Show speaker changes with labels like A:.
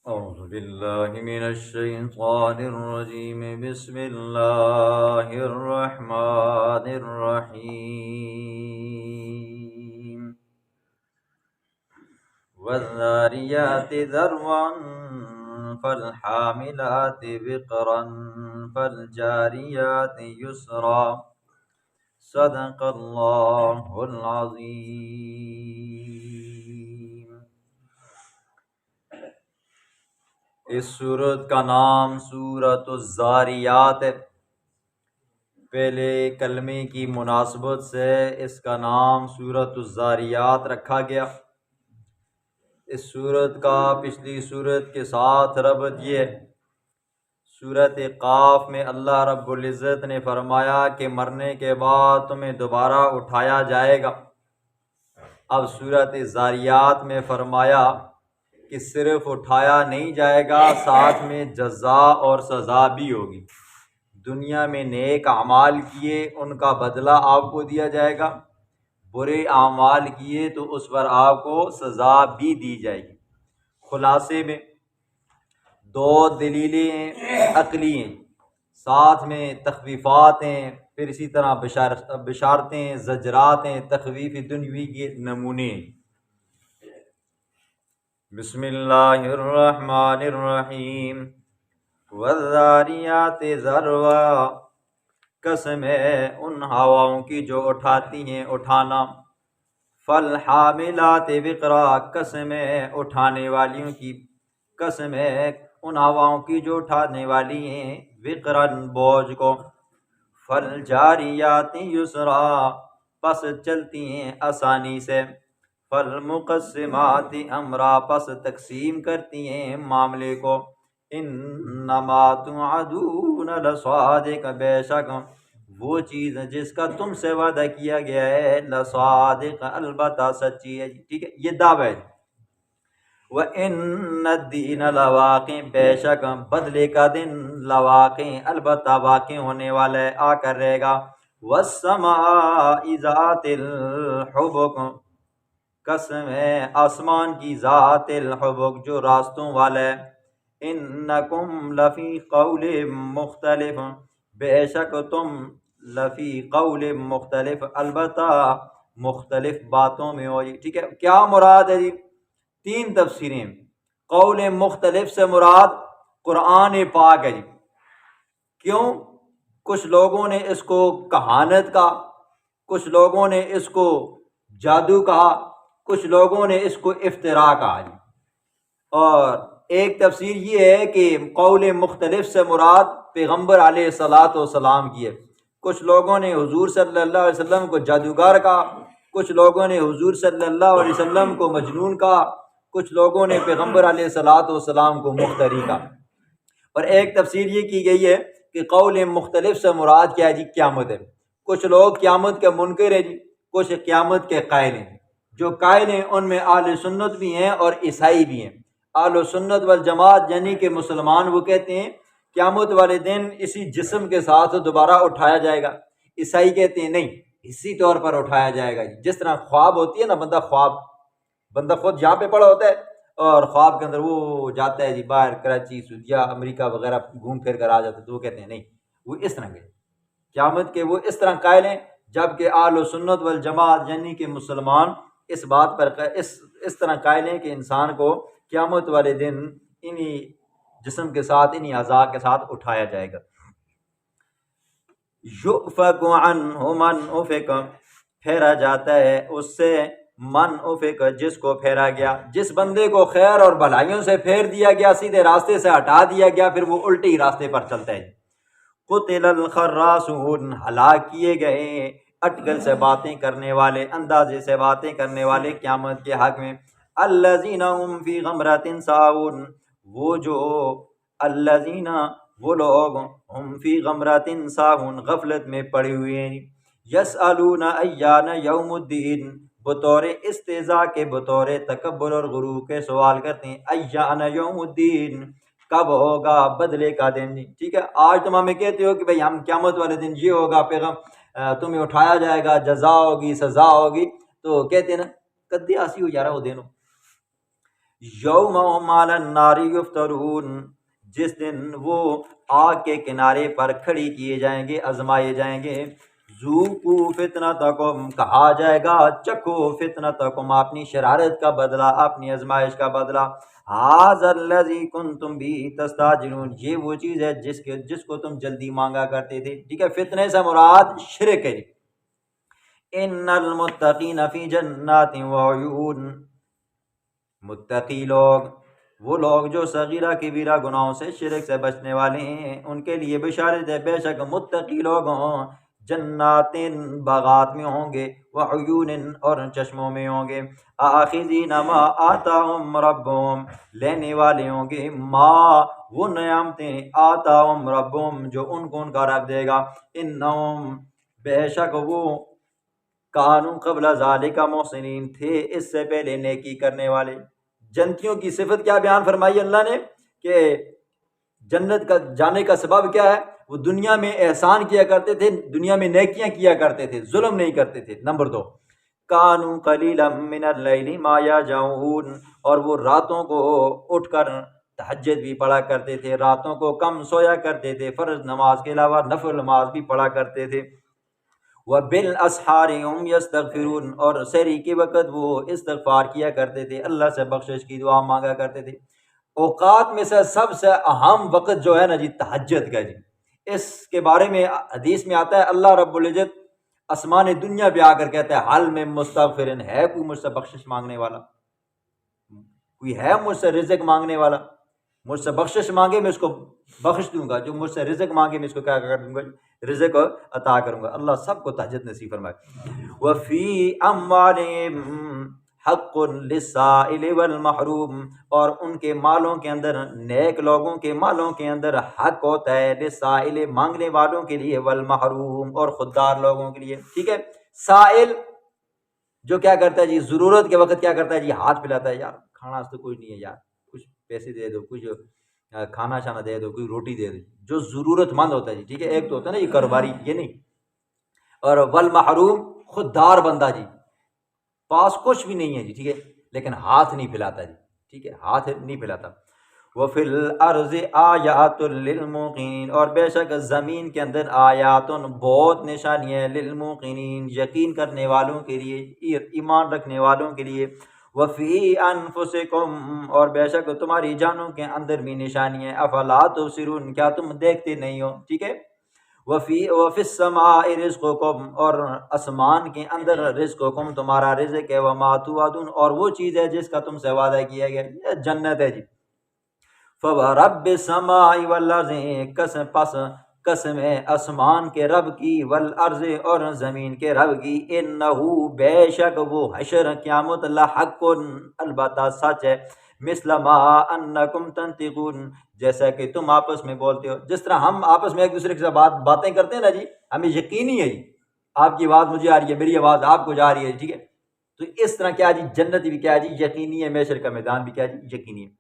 A: أعوذ بالله من الشيطان الرجيم بسم الله الرحمن الرحيم والذاريات ذروا فالحاملات وقرا فالجاريات يسرا صدق الله العظيم۔ اس سورت کا نام سورۃ الذاریات ہے۔ پہلے کلمے کی مناسبت سے اس کا نام سورۃ الذاریات رکھا گیا۔ اس سورت کا پچھلی سورت کے ساتھ ربط یہ ہے، سورۃ قاف میں اللہ رب العزت نے فرمایا کہ مرنے کے بعد تمہیں دوبارہ اٹھایا جائے گا۔ اب سورۃ ذاریات میں فرمایا کہ صرف اٹھایا نہیں جائے گا، ساتھ میں جزا اور سزا بھی ہوگی۔ دنیا میں نیک اعمال کیے ان کا بدلہ آپ کو دیا جائے گا، برے اعمال کیے تو اس پر آپ کو سزا بھی دی جائے گی۔ خلاصے میں دو دلیلیں عقلی ہیں، ساتھ میں تخویفات ہیں، پھر اسی طرح بشارتیں، زجرات ہیں، تخویف دنیوی کے نمونے ہیں۔ بسم اللہ الرحمن الرحیم۔ والذاریات ذروا، قسم ہے ان ہواؤں کی جو اٹھاتی ہیں اٹھانا۔ فالحاملات وقرا، قسم ہے اٹھانے والیوں کی، قسم ہے ان ہواؤں کی جو اٹھانے والی ہیں وقرا بوجھ کو۔ فالجاریات یسرا، پس چلتی ہیں آسانی سے۔ فالمقسمات امرا، پس تقسیم کرتی ہیں معاملے کو۔ انما توعدون لصادق، بے شک وہ چیز جس کا تم سے وعدہ کیا گیا ہے لصادق، البتہ سچی ہے۔ ٹھیک ہے، یہ دعویٰ ہے۔ وَإِنَّ الدِّينَ لَوَاقِعٌ، بے شک بدلے کا دن لواقع، البتہ واقع ہونے والا ہے، آ کر رہے گا۔ وَالسَّمَاءِ ذَاتِ الْحُبُكِ، قسم ہے آسمان کی ذات الحبک جو راستوں والا ہے۔ انکم لفی قول مختلف، بے شک تم لفی قول مختلف، البتہ مختلف باتوں میں ہو۔ ٹھیک ہے، کیا مراد ہے جی؟ تین تفسیریں۔ قول مختلف سے مراد قرآن پاک ہے جی۔ کیوں؟ کچھ لوگوں نے اس کو کہانت کہا، کچھ لوگوں نے اس کو جادو کہا، کچھ لوگوں نے اس کو افتراء کہا جی۔ اور ایک تفسیر یہ ہے کہ قول مختلف سے مراد پیغمبر علیہ السلام کی ہے۔ کچھ لوگوں نے حضور صلی اللہ علیہ وسلم کو جادوگر کہا، کچھ لوگوں نے حضور صلی اللہ علیہ وسلم کو مجنون کہا، کچھ لوگوں نے پیغمبر علیہ السلام کو مفتری کہا۔ اور ایک تفسیر یہ کی گئی ہے کہ قول مختلف سے مراد کیا ہے جی؟ قیامت ہے۔ کچھ لوگ قیامت کے منکر ہیں جی، کچھ قیامت کے قائل ہیں۔ جو قائل ہیں ان میں اہل سنت بھی ہیں اور عیسائی بھی ہیں۔ اہل سنت والجماعت یعنی کہ مسلمان وہ کہتے ہیں قیامت والے دن اسی جسم کے ساتھ دوبارہ اٹھایا جائے گا۔ عیسائی کہتے ہیں نہیں، اسی طور پر اٹھایا جائے گا۔ جس طرح خواب ہوتی ہے نا، بندہ خود یہاں پہ پڑا ہوتا ہے اور خواب کے اندر وہ جاتا ہے جی باہر، کراچی، سعودیہ، امریکہ وغیرہ گھوم پھر کر آ جاتا ہے، تو وہ کہتے ہیں نہیں، وہ اس طرح کے قیامت کے وہ اس طرح قائل ہیں، جبکہ اہل سنت والجماعت یعنی کہ مسلمان اس بات پر اس طرح قائل ہیں کہ انسان کو قیامت والے دن انہی جسم کے ساتھ، انہی اعضاء کے ساتھ اٹھایا جائے گا۔ یؤفک عنہ من افک، پھیرا جاتا ہے اس سے من افک، جس کو پھیرا گیا۔ جس بندے کو خیر اور بھلائیوں سے پھیر دیا گیا، سیدھے راستے سے ہٹا دیا گیا، پھر وہ الٹی راستے پر چلتا ہے۔ قتل الخراسون، ہلاک کیے گئے اٹکل سے باتیں کرنے والے، اندازے سے باتیں کرنے والے قیامت کے حق میں۔ الذین هم فی غمرۃ ساہون، وہ لوگ ہم فی غمرۃ ساہون، غفلت میں پڑے ہوئے ہیں۔ یسألون ایان یوم الدین، بطور استہزاء کے، بطور تکبر اور غرور کے سوال کرتے ہیں، ایان یوم الدین، کب ہوگا بدلے کا دن۔ ٹھیک ہے، آج تم ہمیں کہتے ہو کہ بھئی ہم قیامت والے دن یہ ہوگا، تمہیں اٹھایا جائے گا، جزا ہوگی، سزا ہوگی، تو کہتے ہیں نا کدے آسی ہو جا رہا وہ دن۔ یوم ہم علی النار یفترون، جس دن وہ آگ کے کنارے پر کھڑی کیے جائیں گے، آزمائے جائیں گے۔ ذوقوا فتنتکم، کہا جائے گا چکھو فتنتکم، اپنی شرارت کا بدلہ، اپنی آزمائش کا بدلہ۔ ھذا الذی کنتم بہ تستعجلون، یہ وہ چیز ہے جس کو تم جلدی مانگا کرتے تھے۔ ٹھیک ہے، فتنے سے مراد شرک ہے۔ ان المتقین فی جنات وعیون، متقی لوگ وہ لوگ جو صغیرہ کبیرہ گناہوں سے، شرک سے بچنے والے ہیں، ان کے لیے بشارت ہے، بے شک متقی لوگ جنات باغات میں ہوں گے، وعیون اور چشموں میں ہوں گے، آخذین ما آتاہم ربہم، لینے والے ہوں گے ما وہ نعمتیں، آتاہم ربہم جو ان کو ان کا رب دے گا، انہم بے شک وہ کانوا قبل ذالک محسنین تھے اس سے پہلے نیکی کرنے والے۔ جنتیوں کی صفت کیا بیان فرمائی اللہ نے کہ جنت کا جانے کا سبب کیا ہے؟ وہ دنیا میں احسان کیا کرتے تھے، دنیا میں نیکیاں کیا کرتے تھے، ظلم نہیں کرتے تھے۔ نمبر 2، کانوا قلیلا من اللیل ما یہجعون، اور وہ راتوں کو اٹھ کر تہجد بھی پڑھا کرتے تھے، راتوں کو کم سویا کرتے تھے، فرض نماز کے علاوہ نفل نماز بھی پڑھا کرتے تھے۔ وَبِالْأَسْحَارِ هُمْ يَسْتَغْفِرُونَ، اور سحری کے وقت وہ استغفار کیا کرتے تھے، اللہ سے بخشش کی دعا مانگا کرتے تھے۔ اوقات میں سے سب سے اہم وقت جو ہے نا جی، تہجد کا جی، اس کے بارے میں حدیث میں آتا ہے اللہ رب العزت آسمان دنیا پہ آ کر کہتا ہے حل میں مستغفرن، ہے کوئی مجھ سے بخشش مانگنے والا؟ کوئی ہے مجھ سے رزق مانگنے والا؟ مجھ سے بخشش مانگے میں اس کو بخش دوں گا، جو مجھ سے رزق مانگے میں اس کو کیا کر دوں گا؟ رزق عطا کروں گا۔ اللہ سب کو تہجد نصیب فرمائے۔ وفی اموالہم حق للسائل والمحروم، اور ان کے مالوں کے اندر، نیک لوگوں کے مالوں کے اندر حق ہوتا ہے، للسائل مانگنے والوں کے لیے، والمحروم اور خوددار لوگوں کے لیے۔ ٹھیک ہے، سائل جو کیا کرتا ہے جی، ضرورت کے وقت کیا کرتا ہے جی، ہاتھ پھیلاتا ہے، یار کھانا تو کوئی نہیں ہے یار، کچھ پیسے دے دو، کچھ کھانا شانا دے دو، کوئی روٹی دے دو، جو ضرورت مند ہوتا ہے جی۔ ٹھیک ہے، ایک تو ہوتا ہے نا یہ کاروباری، یہ نہیں۔ اور والمحروم خوددار بندہ جی، پاس کچھ بھی نہیں ہے جی، ٹھیک ہے، لیکن ہاتھ نہیں پھیلاتا جی، ٹھیک ہے، ہاتھ نہیں پھیلاتا۔ وفی الارض آیات للموقنین، اور بے شک زمین کے اندر آیات بہت نشانیاں، للموقنین یقین کرنے والوں کے لیے، ایمان رکھنے والوں کے لیے۔ وفی انفسکم، اور بے شک تمہاری جانوں کے اندر بھی نشانیاں، افلا تبصرون، کیا تم دیکھتے نہیں ہو؟ ٹھیک ہے، وفی السماء رزقکم، اور آسمان کے اندر رزقکم تمہارا رزق ہے، وما توعدون، اور وہ چیز ہے جس کا تم سے وعدہ کیا گیا، یہ جنت ہے جی۔ فَوَرَبِّ السَّمَاءِ وَالْأَرْضِ، قسم ہے آسمان کے رب کی، والارض اور زمین کے رب کی، انہو بے شک وہ حشر قیامت، لحق البتہ سچ ہے، مثل ما انکم تنطقون، جیسا کہ تم آپس میں بولتے ہو، جس طرح ہم آپس میں ایک دوسرے کے ساتھ باتیں کرتے ہیں نا جی، ہمیں یقینی ہے جی، آپ کی آواز مجھے آ رہی ہے، میری آواز آپ کو جا رہی ہے، ٹھیک ہے، تو اس طرح کیا جی، جنت بھی کیا جی، یقینی ہے، محشر کا میدان بھی کیا جی، یقینی ہے۔